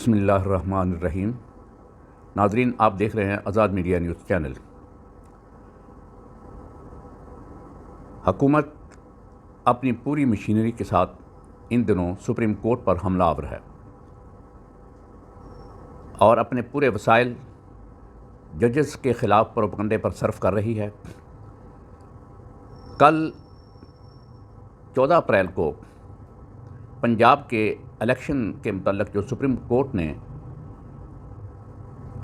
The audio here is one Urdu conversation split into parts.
بسم اللہ الرحمن الرحیم۔ ناظرین، آپ دیکھ رہے ہیں آزاد میڈیا نیوز چینل۔ حکومت اپنی پوری مشینری کے ساتھ ان دنوں سپریم کورٹ پر حملہ آور ہے اور اپنے پورے وسائل ججز کے خلاف پروپیگنڈے پر صرف کر رہی ہے۔ کل 14 اپریل کو پنجاب کے الیکشن کے متعلق جو سپریم کورٹ نے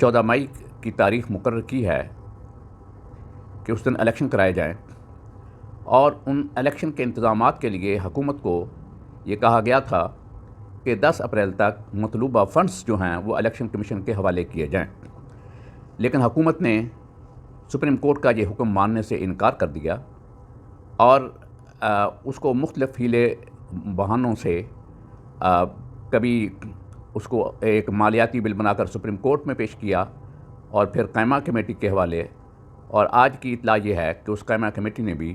14 مئی کی تاریخ مقرر کی ہے کہ اس دن الیکشن کرائے جائیں، اور ان الیکشن کے انتظامات کے لیے حکومت کو یہ کہا گیا تھا کہ 10 اپریل تک مطلوبہ فنڈز جو ہیں وہ الیکشن کمیشن کے حوالے کیے جائیں، لیکن حکومت نے سپریم کورٹ کا یہ حکم ماننے سے انکار کر دیا اور اس کو مختلف ہیلے بہانوں سے کبھی اس کو ایک مالیاتی بل بنا کر سپریم کورٹ میں پیش کیا اور پھر قائمہ کمیٹی کے حوالے، اور آج کی اطلاع یہ ہے کہ اس قائمہ کمیٹی نے بھی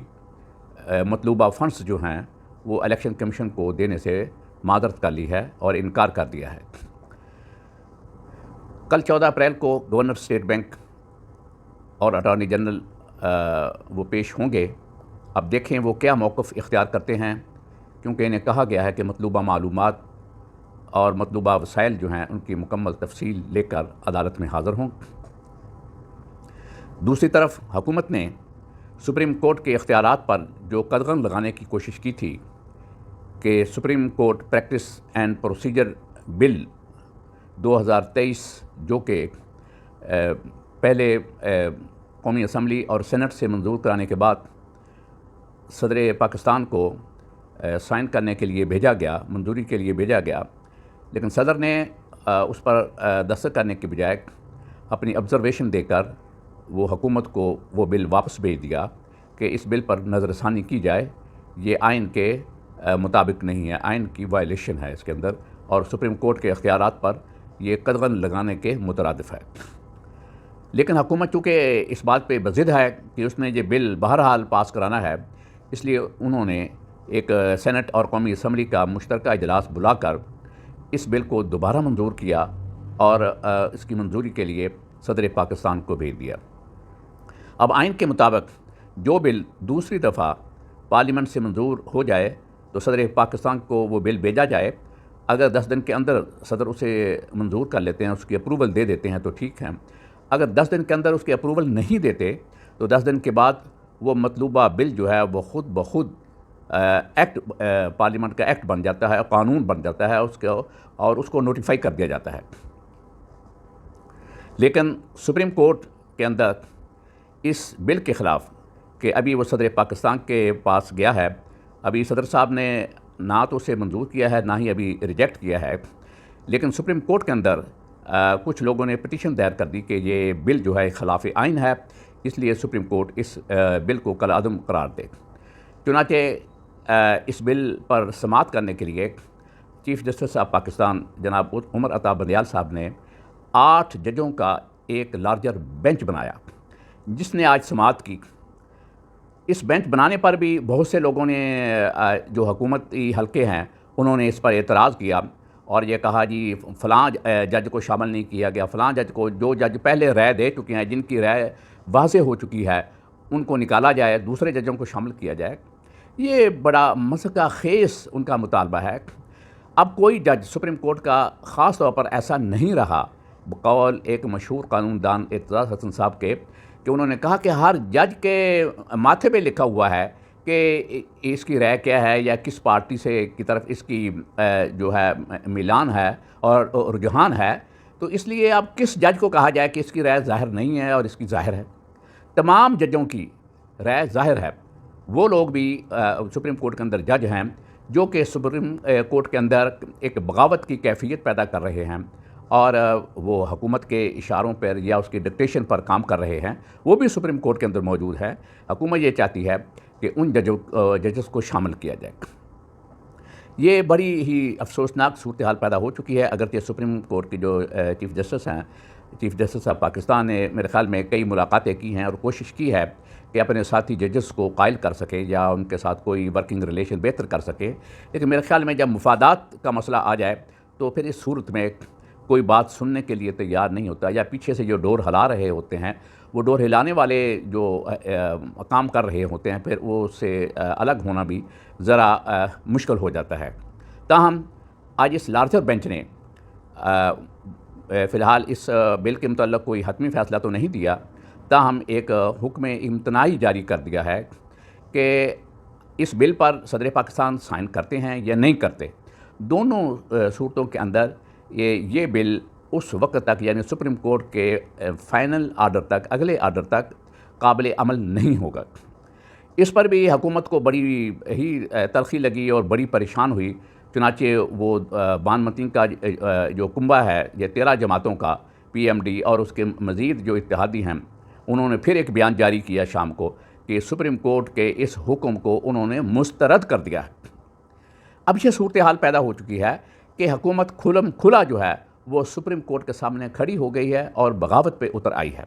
مطلوبہ فنڈز جو ہیں وہ الیکشن کمیشن کو دینے سے معذرت کر لی ہے اور انکار کر دیا ہے۔ کل 14 اپریل کو گورنر اسٹیٹ بینک اور اٹارنی جنرل وہ پیش ہوں گے۔ اب دیکھیں وہ کیا موقف اختیار کرتے ہیں، کیونکہ انہیں کہا گیا ہے کہ مطلوبہ معلومات اور مطلوبہ وسائل جو ہیں ان کی مکمل تفصیل لے کر عدالت میں حاضر ہوں۔ دوسری طرف حکومت نے سپریم کورٹ کے اختیارات پر جو قدغن لگانے کی کوشش کی تھی کہ Supreme Court practice and procedure bill 2023 جو کہ پہلے قومی اسمبلی اور سینٹ سے منظور کرانے کے بعد صدر پاکستان کو سائن کرنے کے لیے بھیجا گیا، منظوری کے لیے بھیجا گیا، لیکن صدر نے اس پر دستخط کرنے کے بجائے اپنی آبزرویشن دے کر وہ حکومت کو وہ بل واپس بھیج دیا کہ اس بل پر نظر ثانی کی جائے، یہ آئین کے مطابق نہیں ہے، آئین کی وائلیشن ہے اس کے اندر، اور سپریم کورٹ کے اختیارات پر یہ قدغن لگانے کے مترادف ہے۔ لیکن حکومت چونکہ اس بات پہ بضد ہے کہ اس نے یہ بل بہرحال پاس کرانا ہے، اس لیے انہوں نے ایک سینٹ اور قومی اسمبلی کا مشترکہ اجلاس بلا کر اس بل کو دوبارہ منظور کیا اور اس کی منظوری کے لیے صدر پاکستان کو بھیج دیا۔ اب آئین کے مطابق جو بل دوسری دفعہ پارلیمنٹ سے منظور ہو جائے تو صدر پاکستان کو وہ بل بھیجا جائے، اگر 10 دن کے اندر صدر اسے منظور کر لیتے ہیں، اس کی اپروول دے دیتے ہیں تو ٹھیک ہے، اگر 10 دن کے اندر اس کی اپروول نہیں دیتے تو 10 دن کے بعد وہ مطلوبہ بل جو ہے وہ خود بخود ایکٹ پارلیمنٹ کا ایکٹ بن جاتا ہے، قانون بن جاتا ہے اس کو، اور اس کو نوٹیفائی کر دیا جاتا ہے۔ لیکن سپریم کورٹ کے اندر اس بل کے خلاف کہ ابھی وہ صدر پاکستان کے پاس گیا ہے، ابھی صدر صاحب نے نہ تو اسے منظور کیا ہے نہ ہی ابھی ریجیکٹ کیا ہے، لیکن سپریم کورٹ کے اندر کچھ لوگوں نے پٹیشن دائر کر دی کہ یہ بل جو ہے خلاف آئین ہے، اس لیے سپریم کورٹ اس بل کو کالعدم قرار دے۔ چنانچہ اس بل پر سماعت کرنے کے لیے چیف جسٹس آف پاکستان جناب عمر عطا بندیال صاحب نے 8 ججوں کا ایک لارجر بینچ بنایا جس نے آج سماعت کی۔ اس بینچ بنانے پر بھی بہت سے لوگوں نے جو حکومتی حلقے ہیں انہوں نے اس پر اعتراض کیا اور یہ کہا جی فلاں جج کو شامل نہیں کیا گیا، فلاں جج کو، جو جج پہلے رائے دے چکے ہیں، جن کی رائے واضح ہو چکی ہے، ان کو نکالا جائے، دوسرے ججوں کو شامل کیا جائے۔ یہ بڑا مسخہ خیز ان کا مطالبہ ہے۔ اب کوئی جج سپریم کورٹ کا خاص طور پر ایسا نہیں رہا، بقول ایک مشہور قانون دان اعتزاز حسن صاحب کے، کہ انہوں نے کہا کہ ہر جج کے ماتھے پہ لکھا ہوا ہے کہ اس کی رائے کیا ہے یا کس پارٹی سے کی طرف اس کی جو ہے میلان ہے اور رجحان ہے، تو اس لیے اب کس جج کو کہا جائے کہ اس کی رائے ظاہر نہیں ہے اور اس کی ظاہر ہے؟ تمام ججوں کی رائے ظاہر ہے۔ وہ لوگ بھی سپریم کورٹ کے اندر جج ہیں جو کہ سپریم کورٹ کے اندر ایک بغاوت کی کیفیت پیدا کر رہے ہیں اور وہ حکومت کے اشاروں پر یا اس کی ڈکٹیشن پر کام کر رہے ہیں، وہ بھی سپریم کورٹ کے اندر موجود ہے۔ حکومت یہ چاہتی ہے کہ ان ججز کو شامل کیا جائے۔ یہ بڑی ہی افسوسناک صورتحال پیدا ہو چکی ہے، اگرچہ سپریم کورٹ کے جو چیف جسٹس ہیں، چیف جسٹس آف پاکستان نے میرے خیال میں کئی ملاقاتیں کی ہیں اور کوشش کی ہے کہ اپنے ساتھی ججز کو قائل کر سکیں یا ان کے ساتھ کوئی ورکنگ ریلیشن بہتر کر سکیں، لیکن میرے خیال میں جب مفادات کا مسئلہ آ جائے تو پھر اس صورت میں کوئی بات سننے کے لیے تیار نہیں ہوتا، یا پیچھے سے جو ڈور ہلا رہے ہوتے ہیں وہ ڈور ہلانے والے جو کام کر رہے ہوتے ہیں، پھر وہ اس سے الگ ہونا بھی ذرا مشکل ہو جاتا ہے۔ تاہم آج اس لارجر بینچ نے فی الحال اس بل کے متعلق کوئی حتمی فیصلہ تو نہیں دیا، تاہم ایک حکم امتناعی جاری کر دیا ہے کہ اس بل پر صدر پاکستان سائن کرتے ہیں یا نہیں کرتے۔ دونوں صورتوں کے اندر یہ بل اس وقت تک، یعنی سپریم کورٹ کے فائنل آرڈر تک، اگلے آرڈر تک قابل عمل نہیں ہوگا۔ اس پر بھی حکومت کو بڑی ہی تلخی لگی اور بڑی پریشان ہوئی، چنانچہ وہ بان متین کا جو کنبہ ہے یہ 13 جماعتوں کا PMD اور اس کے مزید جو اتحادی ہیں، انہوں نے پھر ایک بیان جاری کیا شام کو کہ سپریم کورٹ کے اس حکم کو انہوں نے مسترد کر دیا ہے۔ اب یہ صورتحال پیدا ہو چکی ہے کہ حکومت کھلا جو ہے وہ سپریم کورٹ کے سامنے کھڑی ہو گئی ہے اور بغاوت پہ اتر آئی ہے۔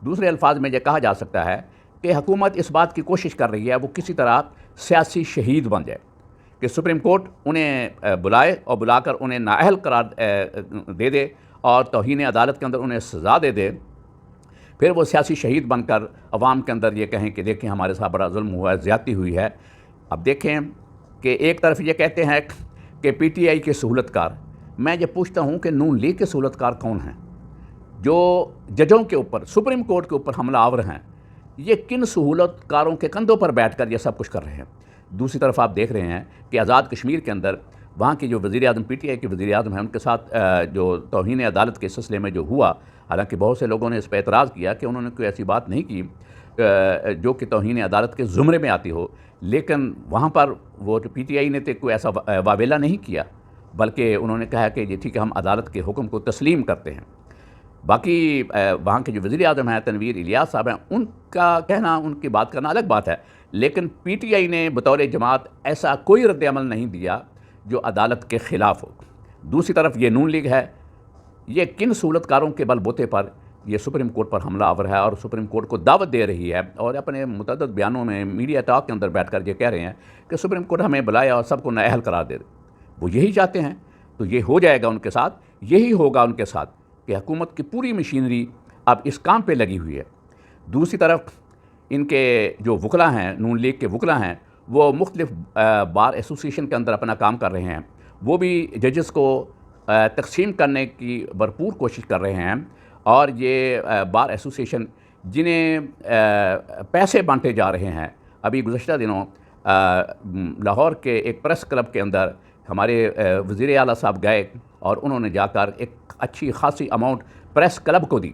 دوسرے الفاظ میں یہ کہا جا سکتا ہے کہ حکومت اس بات کی کوشش کر رہی ہے وہ کسی طرح سیاسی شہید بن جائے، کہ سپریم کورٹ انہیں بلائے اور بلا کر انہیں نااہل قرار دے دے اور توہین عدالت کے اندر انہیں سزا دے دے، پھر وہ سیاسی شہید بن کر عوام کے اندر یہ کہیں کہ دیکھیں ہمارے ساتھ بڑا ظلم ہوا ہے، زیادتی ہوئی ہے۔ اب دیکھیں کہ ایک طرف یہ کہتے ہیں کہ PTI کے سہولت کار، میں یہ پوچھتا ہوں کہ نون لیگ کے سہولت کار کون ہیں جو ججوں کے اوپر، سپریم کورٹ کے اوپر حملہ آور ہیں؟ یہ کن سہولت کاروں کے کندھوں پر بیٹھ کر یہ سب کچھ کر رہے ہیں؟ دوسری طرف آپ دیکھ رہے ہیں کہ آزاد کشمیر کے اندر وہاں کی جو وزیر اعظم PTI کے وزیر اعظم ہیں، ان کے ساتھ جو توہین عدالت کے سلسلے میں جو ہوا، حالانکہ بہت سے لوگوں نے اس پہ اعتراض کیا کہ انہوں نے کوئی ایسی بات نہیں کی جو کہ توہین عدالت کے زمرے میں آتی ہو، لیکن وہاں پر وہ PTI نے تو کوئی ایسا واویلا نہیں کیا، بلکہ انہوں نے کہا کہ یہ ٹھیک ہے ہم عدالت کے حکم کو تسلیم کرتے ہیں۔ باقی وہاں کے جو وزیر اعظم ہیں تنویر الیاس صاحب ہیں، ان کا کہنا، ان کی بات کرنا الگ بات ہے، لیکن PTI نے بطور جماعت ایسا کوئی رد عمل نہیں دیا جو عدالت کے خلاف ہو۔ دوسری طرف یہ نون لیگ ہے، یہ کن سہولت کاروں کے بل بوتے پر یہ سپریم کورٹ پر حملہ آور ہے اور سپریم کورٹ کو دعوت دے رہی ہے، اور اپنے متعدد بیانوں میں میڈیا ٹاک کے اندر بیٹھ کر یہ کہہ رہے ہیں کہ سپریم کورٹ ہمیں بلائے اور سب کو نااہل قرار دے دے۔ وہ یہی چاہتے ہیں، تو یہ ہو جائے گا ان کے ساتھ، یہی ہوگا ان کے ساتھ کہ حکومت کی پوری مشینری اب اس کام پہ لگی ہوئی ہے۔ دوسری طرف ان کے جو وکلا ہیں، نون لیگ کے وکلا ہیں، وہ مختلف بار ایسوسیشن کے اندر اپنا کام کر رہے ہیں، وہ بھی ججز کو تقسیم کرنے کی بھرپور کوشش کر رہے ہیں، اور یہ بار ایسوسیشن جنہیں پیسے بانٹے جا رہے ہیں، ابھی گزشتہ دنوں لاہور کے ایک پریس کلب کے اندر ہمارے وزیر اعلیٰ صاحب گئے اور انہوں نے جا کر ایک اچھی خاصی اماؤنٹ پریس کلب کو دی۔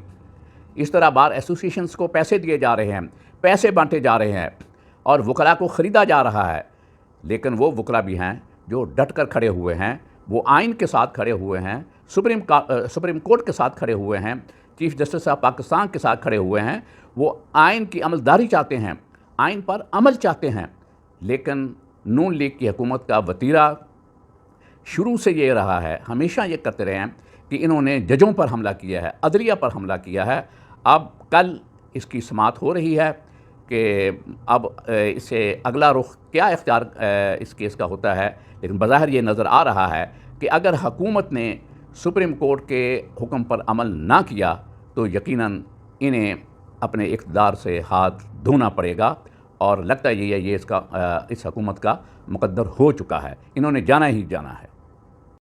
اس طرح بار ایسوسیشنز کو پیسے دیے جا رہے ہیں، پیسے بانٹے جا رہے ہیں، اور وکلا کو خریدا جا رہا ہے، لیکن وہ وکلا بھی ہیں جو ڈٹ کر کھڑے ہوئے ہیں، وہ آئین کے ساتھ کھڑے ہوئے ہیں، سپریم کورٹ کے ساتھ کھڑے ہوئے ہیں، چیف جسٹس آف پاکستان کے ساتھ کھڑے ہوئے ہیں، وہ آئین کی عملداری چاہتے ہیں، آئین پر عمل چاہتے ہیں۔ لیکن نون لیگ کی حکومت کا وتیرہ شروع سے یہ رہا ہے، ہمیشہ یہ کرتے رہے ہیں کہ انہوں نے ججوں پر حملہ کیا ہے، عدلیہ پر حملہ کیا ہے۔ اب کل اس کی سماعت ہو رہی ہے کہ اب اسے اگلا رخ کیا اختیار اس کیس کا ہوتا ہے، لیکن بظاہر یہ نظر آ رہا ہے کہ اگر حکومت نے سپریم کورٹ کے حکم پر عمل نہ کیا تو یقیناً انہیں اپنے اقتدار سے ہاتھ دھونا پڑے گا، اور لگتا یہ ہے یہ اس حکومت کا مقدر ہو چکا ہے، انہوں نے جانا ہی جانا ہے۔